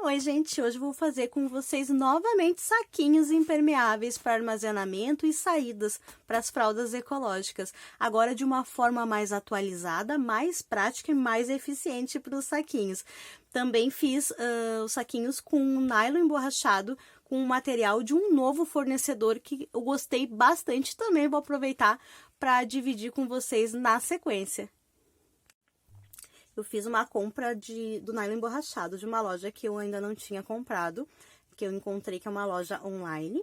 Oi, gente! Hoje eu vou fazer com vocês novamente saquinhos impermeáveis para armazenamento e saídas para as fraldas ecológicas. Agora de uma forma mais atualizada, mais prática e mais eficiente para os saquinhos. Também fiz os saquinhos com nylon emborrachado, com o material de um novo fornecedor que eu gostei bastante. Também vou aproveitar para dividir com vocês na sequência. Eu fiz uma compra do nylon emborrachado de uma loja que eu ainda não tinha comprado, que eu encontrei que é uma loja online.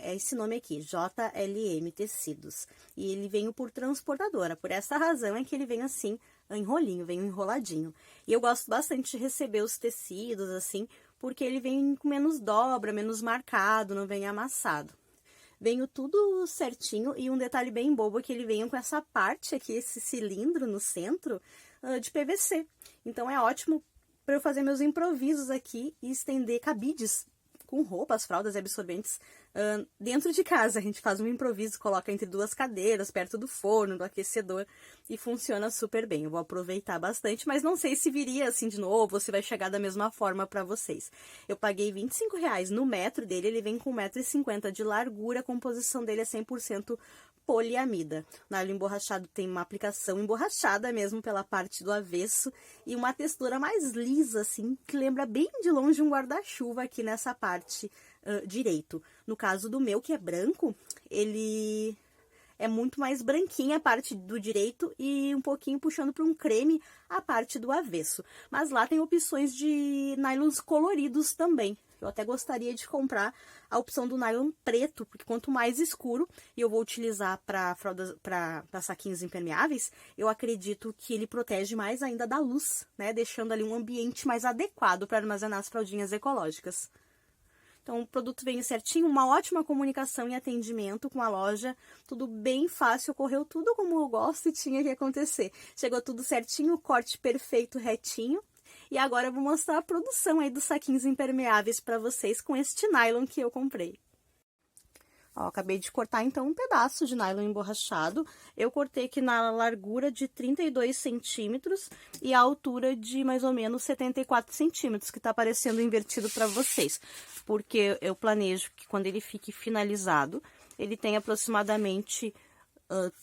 É esse nome aqui, JLM Tecidos. E ele veio por transportadora, por essa razão é que ele vem assim, em rolinho, vem enroladinho. E eu gosto bastante de receber os tecidos assim, porque ele vem com menos dobra, menos marcado, não vem amassado. Venho tudo certinho e um detalhe bem bobo é que ele vem com essa parte aqui, esse cilindro no centro, de PVC. Então é ótimo para eu fazer meus improvisos aqui e estender cabides com roupas, fraldas e absorventes dentro de casa. A gente faz um improviso, coloca entre duas cadeiras, perto do forno, do aquecedor e funciona super bem. Eu vou aproveitar bastante, mas não sei se viria assim de novo ou se vai chegar da mesma forma para vocês. Eu paguei R$25 no metro dele, ele vem com 1,50 m de largura, a composição dele é 100% poliamida. O nylon emborrachado tem uma aplicação emborrachada mesmo pela parte do avesso e uma textura mais lisa, assim, que lembra bem de longe um guarda-chuva aqui nessa parte direito. No caso do meu, que é branco, ele é muito mais branquinha a parte do direito e um pouquinho puxando para um creme a parte do avesso. Mas lá tem opções de nylons coloridos também. Eu até gostaria de comprar a opção do nylon preto, porque quanto mais escuro, e eu vou utilizar para saquinhos impermeáveis, eu acredito que ele protege mais ainda da luz, né? Deixando ali um ambiente mais adequado para armazenar as fraldinhas ecológicas. Então, o produto veio certinho, uma ótima comunicação e atendimento com a loja, tudo bem fácil, ocorreu tudo como eu gosto e tinha que acontecer. Chegou tudo certinho, corte perfeito, retinho. E agora eu vou mostrar a produção aí dos saquinhos impermeáveis para vocês com este nylon que eu comprei. Ó, acabei de cortar então um pedaço de nylon emborrachado. Eu cortei aqui na largura de 32 centímetros e a altura de mais ou menos 74 centímetros, que tá aparecendo invertido para vocês. Porque eu planejo que quando ele fique finalizado, ele tem aproximadamente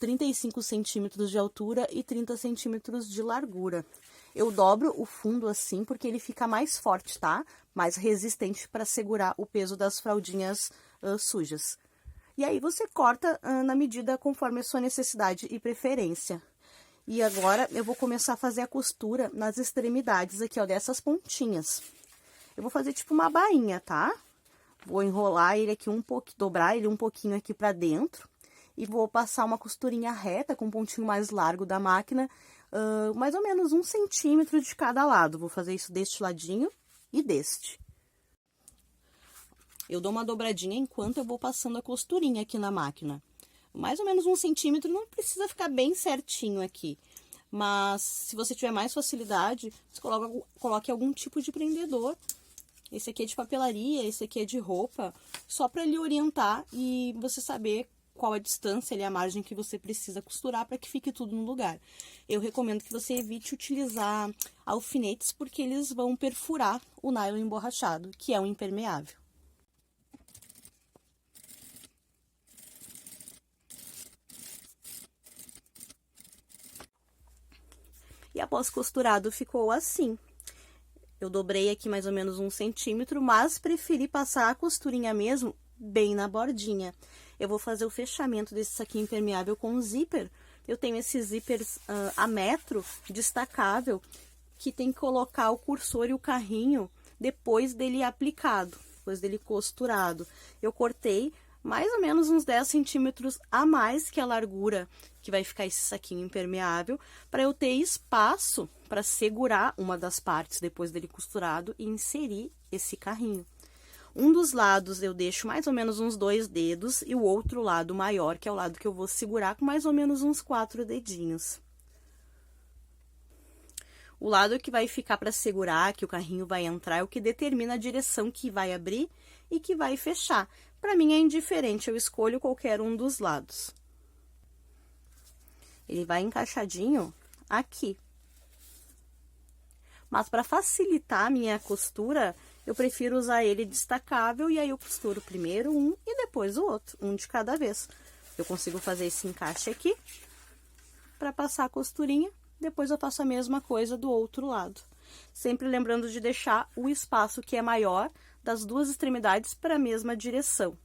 35 centímetros de altura e 30 centímetros de largura. Eu dobro o fundo assim porque ele fica mais forte, tá? Mais resistente para segurar o peso das fraldinhas sujas. E aí você corta na medida conforme a sua necessidade e preferência. E agora eu vou começar a fazer a costura nas extremidades aqui, ó, dessas pontinhas. Eu vou fazer tipo uma bainha, tá? Vou enrolar ele aqui um pouquinho, dobrar ele um pouquinho aqui pra dentro. E vou passar uma costurinha reta com um pontinho mais largo da máquina, mais ou menos 1 centímetro de cada lado. Vou fazer isso deste ladinho e deste. Eu dou uma dobradinha enquanto eu vou passando a costurinha aqui na máquina. Mais ou menos 1 centímetro, não precisa ficar bem certinho aqui. Mas se você tiver mais facilidade, você coloque algum tipo de prendedor. Esse aqui é de papelaria, esse aqui é de roupa, só para ele orientar e você saber qual a distância e a margem que você precisa costurar para que fique tudo no lugar. Eu recomendo que você evite utilizar alfinetes porque eles vão perfurar o nylon emborrachado, que é um impermeável. E após costurado ficou assim. Eu dobrei aqui mais ou menos 1 centímetro, mas preferi passar a costurinha mesmo bem na bordinha. Eu vou fazer o fechamento desse saquinho impermeável com zíper. Eu tenho esses zíperes a metro, destacável, que tem que colocar o cursor e o carrinho depois dele aplicado, depois dele costurado. Eu cortei mais ou menos uns 10 centímetros a mais que a largura que vai ficar esse saquinho impermeável, para eu ter espaço para segurar uma das partes depois dele costurado e inserir esse carrinho. Um dos lados eu deixo mais ou menos uns 2 dedos e o outro lado maior, que é o lado que eu vou segurar, com mais ou menos uns 4 dedinhos. O lado que vai ficar para segurar, que o carrinho vai entrar, é o que determina a direção que vai abrir e que vai fechar. Para mim é indiferente, eu escolho qualquer um dos lados. Ele vai encaixadinho aqui. Mas para facilitar a minha costura, eu prefiro usar ele destacável e aí eu costuro primeiro um e depois o outro, um de cada vez. Eu consigo fazer esse encaixe aqui para passar a costurinha, depois eu faço a mesma coisa do outro lado. Sempre lembrando de deixar o espaço que é maior das duas extremidades para a mesma direção.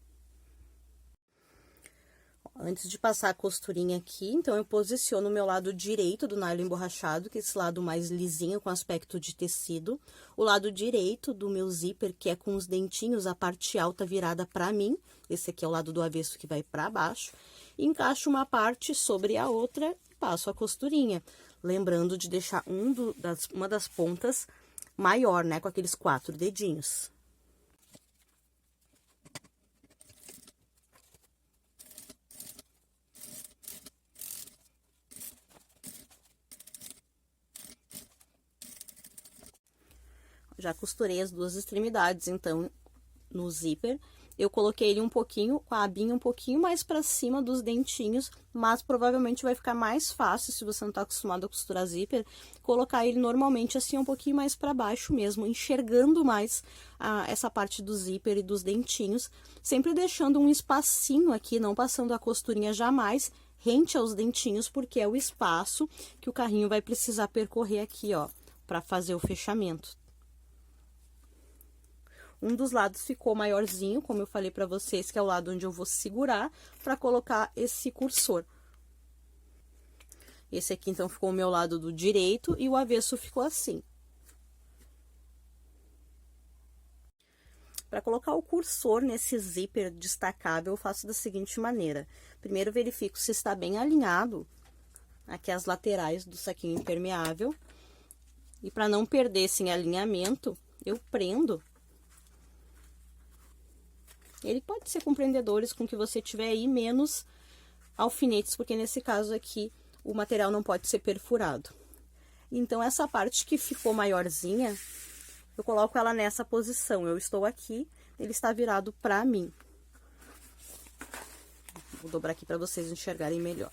Antes de passar a costurinha aqui, então eu posiciono o meu lado direito do nylon emborrachado, que é esse lado mais lisinho com aspecto de tecido. O lado direito do meu zíper, que é com os dentinhos, a parte alta virada para mim. Esse aqui é o lado do avesso que vai para baixo. Encaixo uma parte sobre a outra e passo a costurinha. Lembrando de deixar uma das pontas maior, né, com aqueles 4 dedinhos. Já costurei as duas extremidades, então, no zíper. Eu coloquei ele um pouquinho, com a abinha um pouquinho mais pra cima dos dentinhos, mas provavelmente vai ficar mais fácil, se você não tá acostumado a costurar zíper, colocar ele normalmente assim um pouquinho mais pra baixo mesmo, enxergando mais essa parte do zíper e dos dentinhos, sempre deixando um espacinho aqui, não passando a costurinha jamais rente aos dentinhos, porque é o espaço que o carrinho vai precisar percorrer aqui, ó, pra fazer o fechamento. Um dos lados ficou maiorzinho, como eu falei pra vocês, que é o lado onde eu vou segurar pra colocar esse cursor. Esse aqui, então, ficou o meu lado do direito e o avesso ficou assim. Para colocar o cursor nesse zíper destacável, eu faço da seguinte maneira. Primeiro, verifico se está bem alinhado aqui as laterais do saquinho impermeável. E para não perder esse alinhamento, eu prendo. Ele pode ser com prendedores com que você tiver aí, menos alfinetes, porque nesse caso aqui o material não pode ser perfurado. Então, essa parte que ficou maiorzinha, eu coloco ela nessa posição. Eu estou aqui, ele está virado para mim. Vou dobrar aqui para vocês enxergarem melhor.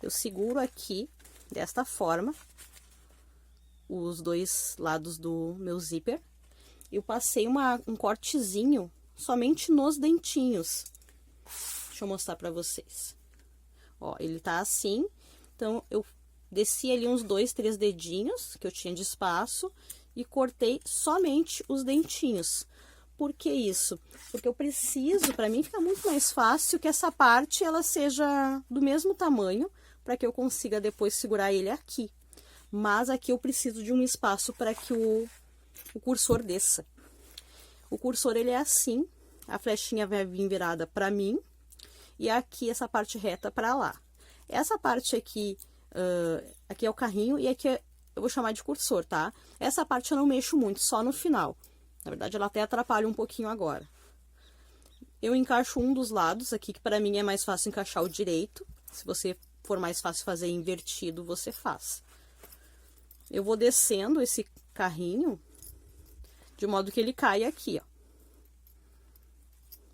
Eu seguro aqui, desta forma, os dois lados do meu zíper. Eu passei um cortezinho somente nos dentinhos. Deixa eu mostrar pra vocês. Ó, ele tá assim. Então, eu desci ali uns 2, 3 dedinhos que eu tinha de espaço e cortei somente os dentinhos. Por que isso? Porque eu preciso, pra mim fica muito mais fácil que essa parte ela seja do mesmo tamanho, para que eu consiga depois segurar ele aqui. Mas aqui eu preciso de um espaço para que o cursor desça. O cursor, ele é assim, a flechinha vai vir virada para mim, e aqui essa parte reta para lá. Essa parte aqui, aqui é o carrinho, e aqui eu vou chamar de cursor, tá? Essa parte eu não mexo muito, só no final. Na verdade, ela até atrapalha um pouquinho agora. Eu encaixo um dos lados aqui, que para mim é mais fácil encaixar o direito. Se você for mais fácil fazer invertido, você faz. Eu vou descendo esse carrinho de modo que ele caia aqui, ó.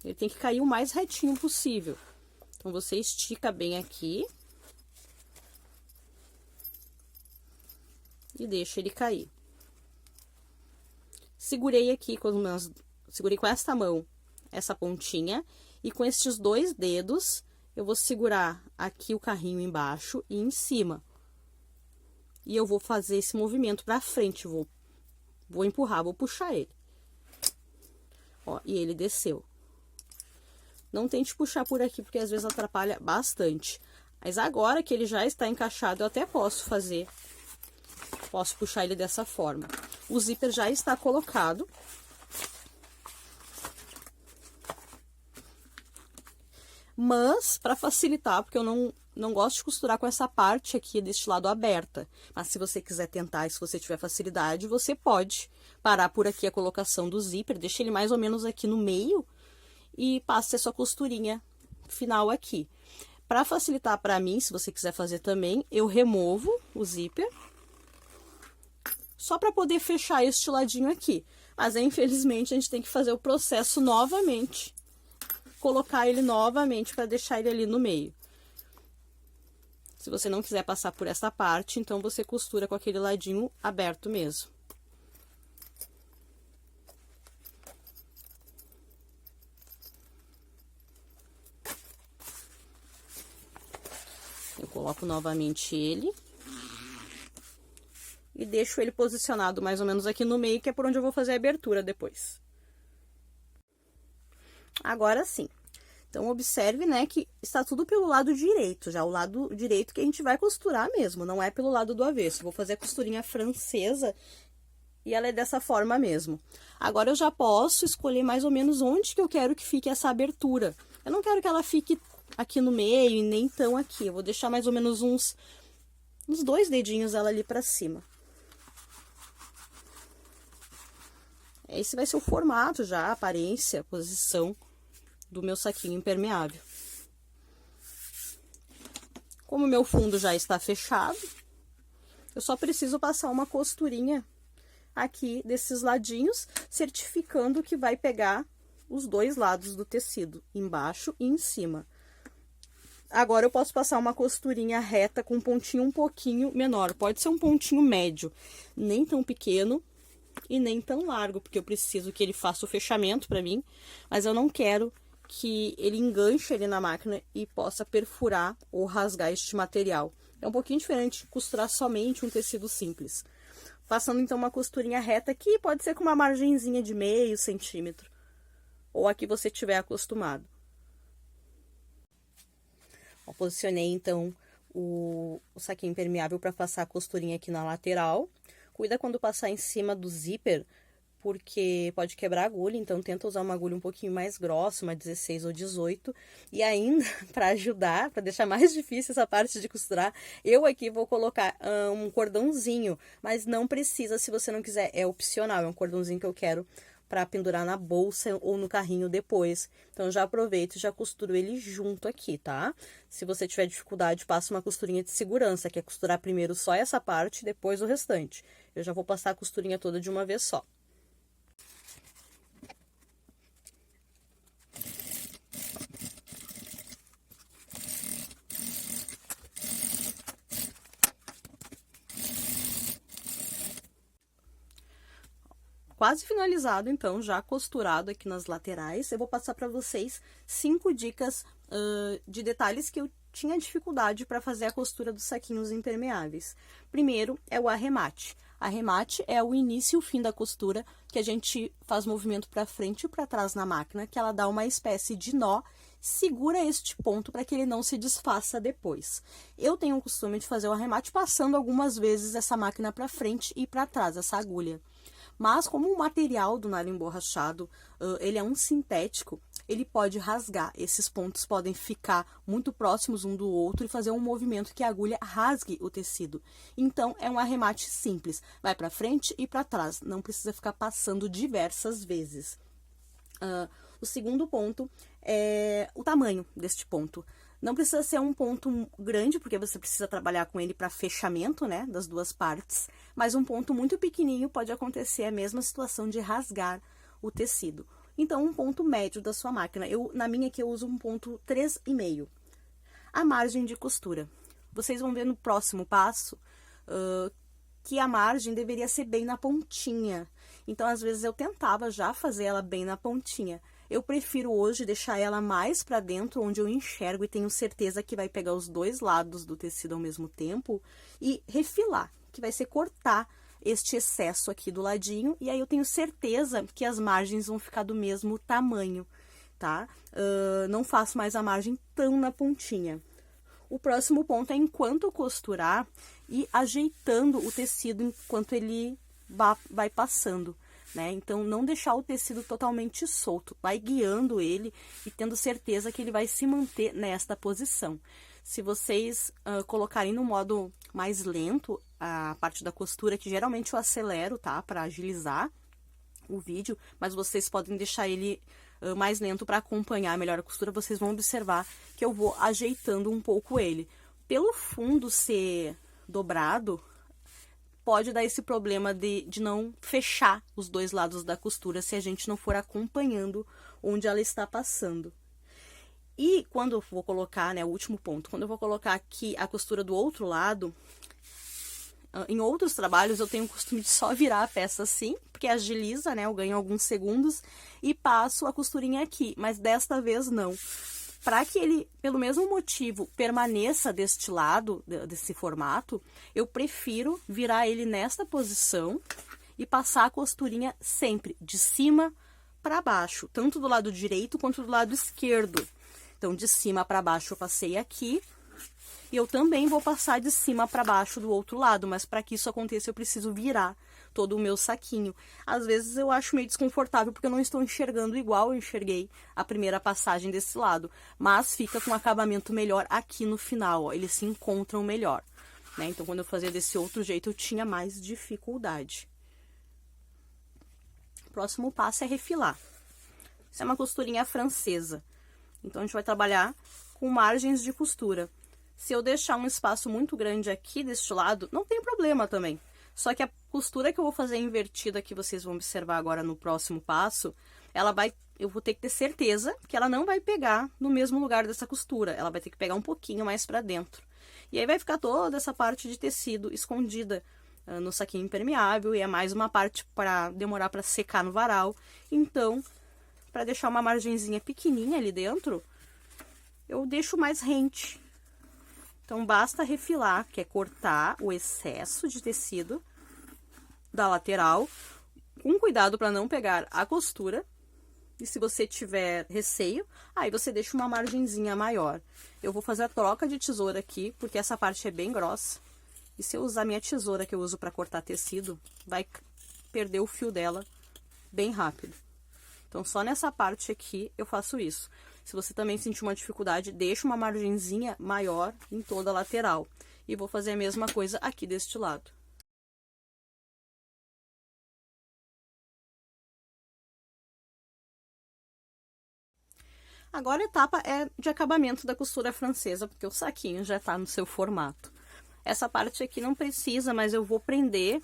Ele tem que cair o mais retinho possível. Então, você estica bem aqui. E deixa ele cair. Segurei aqui segurei com esta mão, essa pontinha. E com estes 2 dedos, eu vou segurar aqui o carrinho embaixo e em cima. E eu vou fazer esse movimento pra frente, vou empurrar, vou puxar ele. Ó, e ele desceu. Não tente puxar por aqui, porque às vezes atrapalha bastante. Mas agora que ele já está encaixado, eu até posso puxar ele dessa forma. O zíper já está colocado. Mas, para facilitar, porque eu não gosto de costurar com essa parte aqui deste lado aberta. Mas se você quiser tentar e se você tiver facilidade, você pode parar por aqui a colocação do zíper, deixa ele mais ou menos aqui no meio e passe a sua costurinha final aqui. Para facilitar para mim, se você quiser fazer também, eu removo o zíper só para poder fechar este ladinho aqui. Mas, infelizmente, a gente tem que fazer o processo novamente, colocar ele novamente para deixar ele ali no meio. Se você não quiser passar por essa parte, então você costura com aquele ladinho aberto mesmo. Eu coloco novamente ele. E deixo ele posicionado mais ou menos aqui no meio, que é por onde eu vou fazer a abertura depois. Agora sim. Então, observe, né, que está tudo pelo lado direito, já o lado direito que a gente vai costurar mesmo, não é pelo lado do avesso. Vou fazer a costurinha francesa e ela é dessa forma mesmo. Agora, eu já posso escolher mais ou menos onde que eu quero que fique essa abertura. Eu não quero que ela fique aqui no meio e nem tão aqui. Eu vou deixar mais ou menos uns 2 dedinhos ela ali pra cima. Esse vai ser o formato já, a aparência, a posição do meu saquinho impermeável. Como o meu fundo já está fechado, eu só preciso passar uma costurinha aqui desses ladinhos, certificando que vai pegar os 2 lados do tecido, embaixo e em cima. Agora, eu posso passar uma costurinha reta com um pontinho um pouquinho menor. Pode ser um pontinho médio, nem tão pequeno e nem tão largo, porque eu preciso que ele faça o fechamento para mim, mas eu não quero que ele enganche ali na máquina e possa perfurar ou rasgar este material. É um pouquinho diferente de costurar somente um tecido simples. Passando então uma costurinha reta aqui, pode ser com uma margenzinha de meio centímetro, ou a que você tiver acostumado. Eu posicionei então o saquinho impermeável para passar a costurinha aqui na lateral. Cuida quando passar em cima do zíper, porque pode quebrar a agulha, então tenta usar uma agulha um pouquinho mais grossa, uma 16 ou 18. E ainda, para ajudar, para deixar mais difícil essa parte de costurar, eu aqui vou colocar um cordãozinho, mas não precisa se você não quiser, é opcional, é um cordãozinho que eu quero para pendurar na bolsa ou no carrinho depois. Então, já aproveito e já costuro ele junto aqui, tá? Se você tiver dificuldade, passa uma costurinha de segurança, que é costurar primeiro só essa parte, depois o restante. Eu já vou passar a costurinha toda de uma vez só. Quase finalizado, então, já costurado aqui nas laterais. Eu vou passar para vocês 5 dicas de detalhes que eu tinha dificuldade para fazer a costura dos saquinhos impermeáveis. Primeiro é o arremate. Arremate é o início e o fim da costura, que a gente faz movimento para frente e para trás na máquina, que ela dá uma espécie de nó, segura este ponto para que ele não se desfaça depois. Eu tenho o costume de fazer o arremate passando algumas vezes essa máquina para frente e para trás, essa agulha. Mas como o material do nylon emborrachado, ele é um sintético, ele pode rasgar. Esses pontos podem ficar muito próximos um do outro e fazer um movimento que a agulha rasgue o tecido. Então, é um arremate simples. Vai para frente e para trás. Não precisa ficar passando diversas vezes. O segundo ponto é o tamanho deste ponto. Não precisa ser um ponto grande, porque você precisa trabalhar com ele para fechamento, né, das duas partes. Mas um ponto muito pequenininho pode acontecer a mesma situação de rasgar o tecido. Então, um ponto médio da sua máquina. Na minha aqui eu uso um ponto 3,5. A margem de costura. Vocês vão ver no próximo passo que a margem deveria ser bem na pontinha. Então, às vezes eu tentava já fazer ela bem na pontinha. Eu prefiro hoje deixar ela mais para dentro, onde eu enxergo e tenho certeza que vai pegar os 2 lados do tecido ao mesmo tempo e refilar, que vai ser cortar este excesso aqui do ladinho, e aí eu tenho certeza que as margens vão ficar do mesmo tamanho, tá? Não faço mais a margem tão na pontinha. O próximo ponto é enquanto eu costurar e ajeitando o tecido enquanto ele vai passando, né? Então, não deixar o tecido totalmente solto, vai guiando ele e tendo certeza que ele vai se manter nesta posição. Se vocês colocarem no modo mais lento a parte da costura, que geralmente eu acelero, tá? Para agilizar o vídeo, mas vocês podem deixar ele mais lento para acompanhar melhor a costura, vocês vão observar que eu vou ajeitando um pouco ele. Pelo fundo ser dobrado, pode dar esse problema de não fechar os 2 lados da costura se a gente não for acompanhando onde ela está passando. E quando eu vou colocar, né, o último ponto, quando eu vou colocar aqui a costura do outro lado, em outros trabalhos eu tenho o costume de só virar a peça assim, porque agiliza, né, eu ganho alguns segundos e passo a costurinha aqui, mas desta vez não. Para que ele, pelo mesmo motivo, permaneça deste lado, desse formato, eu prefiro virar ele nesta posição e passar a costurinha sempre de cima para baixo, tanto do lado direito quanto do lado esquerdo. Então, de cima para baixo eu passei aqui, e eu também vou passar de cima para baixo do outro lado, mas para que isso aconteça eu preciso virar todo o meu saquinho. Às vezes eu acho meio desconfortável porque eu não estou enxergando igual eu enxerguei a primeira passagem desse lado, mas fica com um acabamento melhor aqui no final, ó, eles se encontram melhor, né? Então, quando eu fazia desse outro jeito eu tinha mais dificuldade. O próximo passo é refilar. Isso é uma costurinha francesa. Então, a gente vai trabalhar com margens de costura. Se eu deixar um espaço muito grande aqui deste lado, não tem problema também. Só que a costura que eu vou fazer invertida, que vocês vão observar agora no próximo passo, eu vou ter que ter certeza que ela não vai pegar no mesmo lugar dessa costura. Ela vai ter que pegar um pouquinho mais para dentro. E aí vai ficar toda essa parte de tecido escondida no saquinho impermeável, e é mais uma parte para demorar para secar no varal. Então, para deixar uma margenzinha pequenininha ali dentro, eu deixo mais rente. Então, basta refilar, que é cortar o excesso de tecido da lateral, com cuidado para não pegar a costura. E se você tiver receio, aí você deixa uma margenzinha maior. Eu vou fazer a troca de tesoura aqui, porque essa parte é bem grossa. E se eu usar minha tesoura que eu uso para cortar tecido, vai perder o fio dela bem rápido. Então, só nessa parte aqui eu faço isso. Se você também sentir uma dificuldade, deixa uma margenzinha maior em toda a lateral. E vou fazer a mesma coisa aqui deste lado. Agora a etapa é de acabamento da costura francesa, porque o saquinho já está no seu formato. Essa parte aqui não precisa, mas eu vou prender,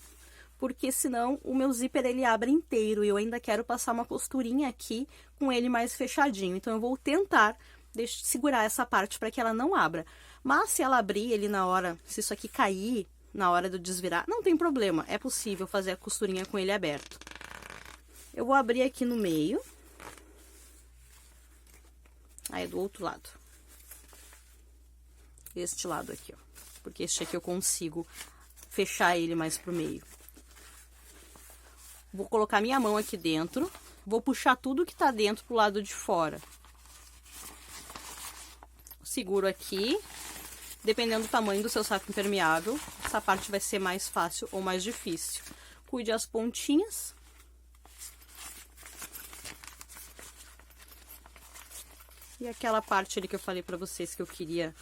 porque senão o meu zíper ele abre inteiro e eu ainda quero passar uma costurinha aqui com ele mais fechadinho. Então, eu vou tentar segurar essa parte para que ela não abra. Mas se ela abrir ele na hora, se isso aqui cair na hora do desvirar, não tem problema. É possível fazer a costurinha com ele aberto. Eu vou abrir aqui no meio. Aí, do outro lado. Este lado aqui, ó. Porque este aqui eu consigo fechar ele mais pro meio. Vou colocar minha mão aqui dentro, vou puxar tudo que tá dentro pro lado de fora. Seguro aqui, dependendo do tamanho do seu saco impermeável, essa parte vai ser mais fácil ou mais difícil. Cuide as pontinhas. E aquela parte ali que eu falei pra vocês que eu queria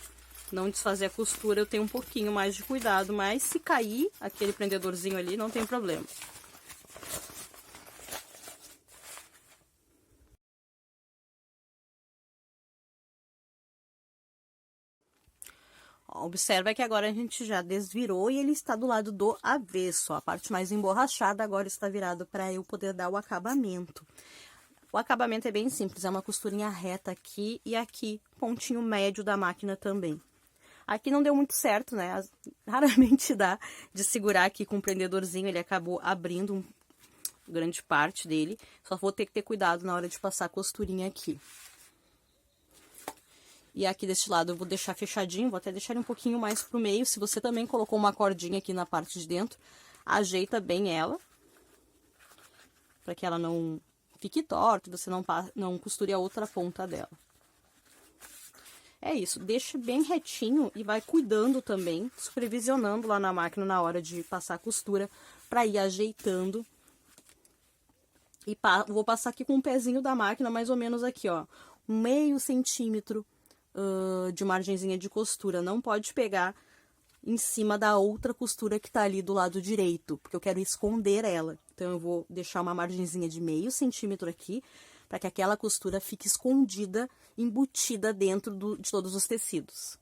não desfazer a costura, eu tenho um pouquinho mais de cuidado, mas se cair aquele prendedorzinho ali, não tem problema. Observa que agora a gente já desvirou e ele está do lado do avesso. A parte mais emborrachada agora está virado para eu poder dar o acabamento. O acabamento é bem simples, é uma costurinha reta aqui e aqui, pontinho médio da máquina também. Aqui não deu muito certo, né? Raramente dá de segurar aqui com o prendedorzinho, ele acabou abrindo grande parte dele. Só vou ter que ter cuidado na hora de passar a costurinha aqui. E aqui deste lado eu vou deixar fechadinho, vou até deixar ele um pouquinho mais pro meio. Se você também colocou uma cordinha aqui na parte de dentro, ajeita bem ela, para que ela não fique torta, você não costure a outra ponta dela. É isso, deixa bem retinho e vai cuidando também, supervisionando lá na máquina na hora de passar a costura, para ir ajeitando. E vou passar aqui com o pezinho da máquina, mais ou menos aqui, ó, meio centímetro de margenzinha de costura. Não pode pegar em cima da outra costura que tá ali do lado direito, porque eu quero esconder ela. Então, eu vou deixar uma margenzinha de meio centímetro aqui, para que aquela costura fique escondida, embutida dentro de todos os tecidos.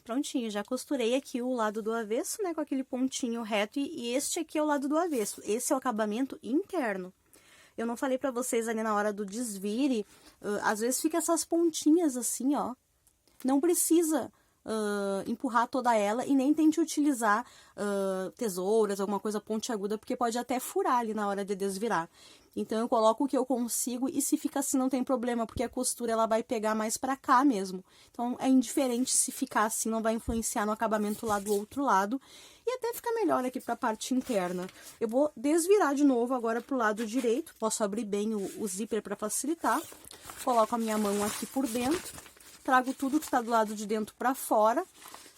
Prontinho, já costurei aqui o lado do avesso, né, com aquele pontinho reto, e este aqui é o lado do avesso. Esse é o acabamento interno. Eu não falei pra vocês ali na hora do desvire, às vezes fica essas pontinhas assim, ó. Não precisa empurrar toda ela e nem tente utilizar tesouras, alguma coisa pontiaguda, porque pode até furar ali na hora de desvirar. Então, eu coloco o que eu consigo e se fica assim não tem problema, porque a costura ela vai pegar mais pra cá mesmo. Então, é indiferente se ficar assim, não vai influenciar no acabamento lá do outro lado. E até fica melhor aqui pra parte interna. Eu vou desvirar de novo agora pro lado direito. Posso abrir bem o zíper pra facilitar. Coloco a minha mão aqui por dentro. Trago tudo que tá do lado de dentro pra fora.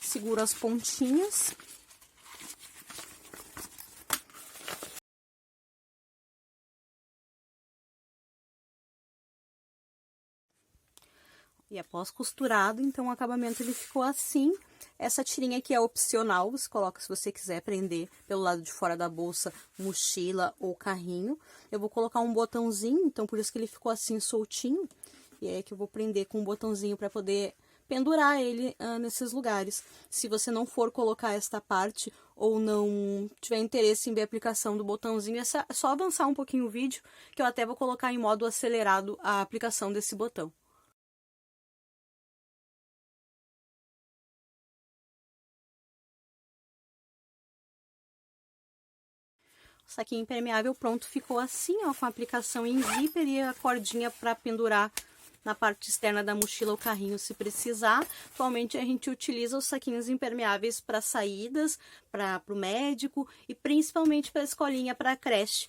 Seguro as pontinhas. E após costurado, então o acabamento ele ficou assim. Essa tirinha aqui é opcional, você coloca se você quiser prender pelo lado de fora da bolsa, mochila ou carrinho. Eu vou colocar um botãozinho, então por isso que ele ficou assim soltinho. E é que eu vou prender com um botãozinho para poder pendurar ele nesses lugares. Se você não for colocar esta parte ou não tiver interesse em ver a aplicação do botãozinho, é só avançar um pouquinho o vídeo, que eu até vou colocar em modo acelerado a aplicação desse botão. O saquinho impermeável pronto ficou assim, ó, com a aplicação em zíper e a cordinha para pendurar na parte externa da mochila ou carrinho se precisar. Atualmente a gente utiliza os saquinhos impermeáveis para saídas, para o médico e principalmente para a escolinha, para a creche.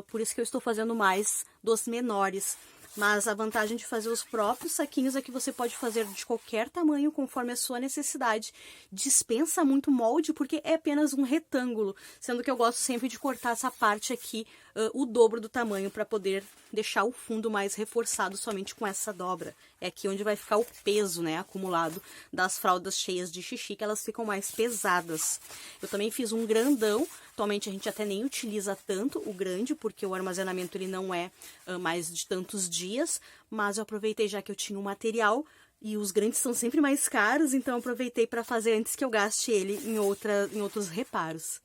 Por isso que eu estou fazendo mais dos menores. Mas a vantagem de fazer os próprios saquinhos é que você pode fazer de qualquer tamanho, conforme a sua necessidade. Dispensa muito molde, porque é apenas um retângulo, sendo que eu gosto sempre de cortar essa parte aqui, o dobro do tamanho, para poder deixar o fundo mais reforçado somente com essa dobra. É aqui onde vai ficar o peso, né, acumulado das fraldas cheias de xixi, que elas ficam mais pesadas. Eu também fiz um grandão. Atualmente a gente até nem utiliza tanto o grande, porque o armazenamento ele não é mais de tantos dias, mas eu aproveitei já que eu tinha o material, e os grandes são sempre mais caros, então eu aproveitei para fazer antes que eu gaste ele em outros reparos.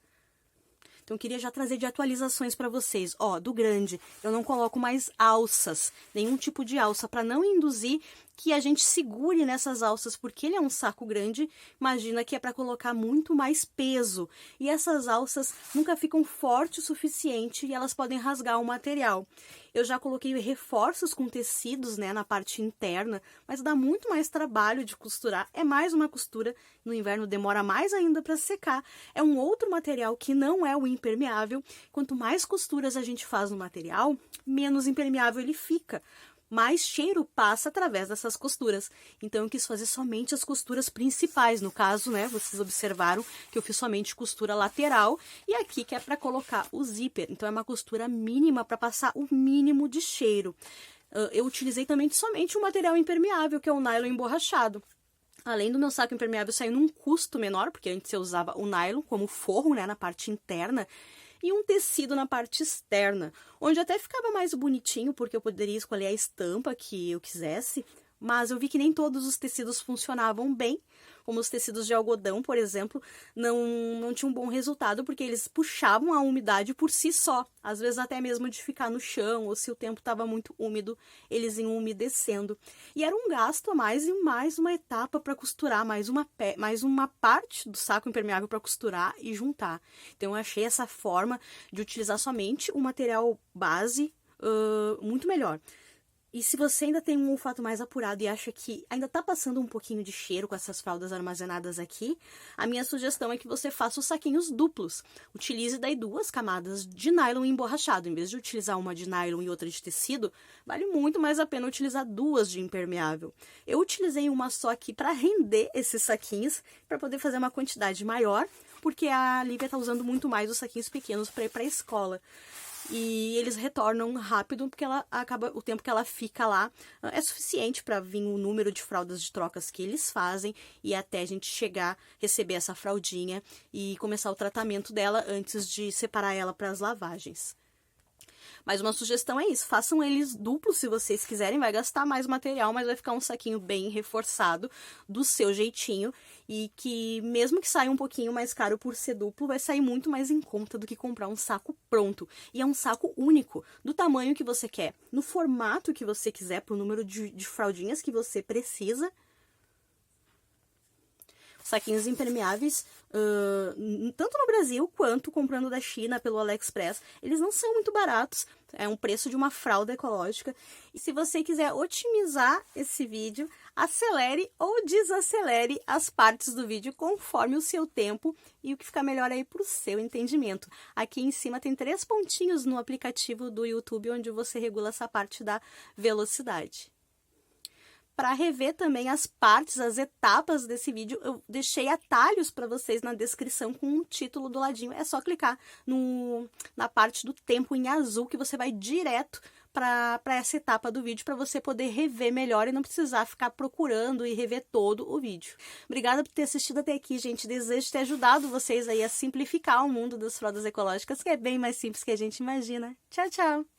Então, eu queria já trazer de atualizações para vocês. Ó, do grande, eu não coloco mais alças, nenhum tipo de alça, para não induzir que a gente segure nessas alças, porque ele é um saco grande, imagina que é para colocar muito mais peso. E essas alças nunca ficam fortes o suficiente e elas podem rasgar o material. Eu já coloquei reforços com tecidos, né, na parte interna, mas dá muito mais trabalho de costurar. É mais uma costura, no inverno demora mais ainda para secar. É um outro material que não é o impermeável. Quanto mais costuras a gente faz no material, menos impermeável ele fica. Mais cheiro passa através dessas costuras. Então, eu quis fazer somente as costuras principais. No caso, né, vocês observaram que eu fiz somente costura lateral e aqui que é para colocar o zíper. Então, é uma costura mínima para passar o mínimo de cheiro. Eu utilizei também somente um material impermeável, que é o nylon emborrachado. Além do meu saco impermeável sair num custo menor, porque antes eu usava o nylon como forro, né, na parte interna, e um tecido na parte externa, onde até ficava mais bonitinho, porque eu poderia escolher a estampa que eu quisesse, mas eu vi que nem todos os tecidos funcionavam bem, como os tecidos de algodão, por exemplo, não tinham um bom resultado, porque eles puxavam a umidade por si só, às vezes até mesmo de ficar no chão, ou se o tempo estava muito úmido, eles iam umedecendo. E era um gasto a mais e mais uma etapa para costurar, mais uma parte do saco impermeável para costurar e juntar. Então, eu achei essa forma de utilizar somente o material base muito melhor. E se você ainda tem um olfato mais apurado e acha que ainda tá passando um pouquinho de cheiro com essas fraldas armazenadas aqui, a minha sugestão é que você faça os saquinhos duplos. Utilize daí 2 camadas de nylon emborrachado. Em vez de utilizar uma de nylon e outra de tecido, vale muito mais a pena utilizar 2 de impermeável. Eu utilizei uma só aqui para render esses saquinhos, para poder fazer uma quantidade maior, porque a Lívia tá usando muito mais os saquinhos pequenos para ir para a escola. E eles retornam rápido, porque o tempo que ela fica lá é suficiente para vir o número de fraldas de trocas que eles fazem e até a gente chegar, receber essa fraldinha e começar o tratamento dela antes de separar ela para as lavagens. Mas uma sugestão é isso, façam eles duplos se vocês quiserem, vai gastar mais material, mas vai ficar um saquinho bem reforçado do seu jeitinho e que mesmo que saia um pouquinho mais caro por ser duplo, vai sair muito mais em conta do que comprar um saco pronto. E é um saco único, do tamanho que você quer, no formato que você quiser, pro número de fraldinhas que você precisa. Saquinhos impermeáveis, tanto no Brasil quanto comprando da China pelo AliExpress, eles não são muito baratos, é um preço de uma fralda ecológica. E se você quiser otimizar esse vídeo, acelere ou desacelere as partes do vídeo conforme o seu tempo e o que ficar melhor aí para o seu entendimento. Aqui em cima tem 3 pontinhos no aplicativo do YouTube onde você regula essa parte da velocidade. Para rever também as partes, as etapas desse vídeo, eu deixei atalhos para vocês na descrição com um título do ladinho. É só clicar na parte do tempo em azul que você vai direto para essa etapa do vídeo para você poder rever melhor e não precisar ficar procurando e rever todo o vídeo. Obrigada por ter assistido até aqui, gente. Desejo ter ajudado vocês aí a simplificar o mundo das fraldas ecológicas, que é bem mais simples que a gente imagina. Tchau, tchau!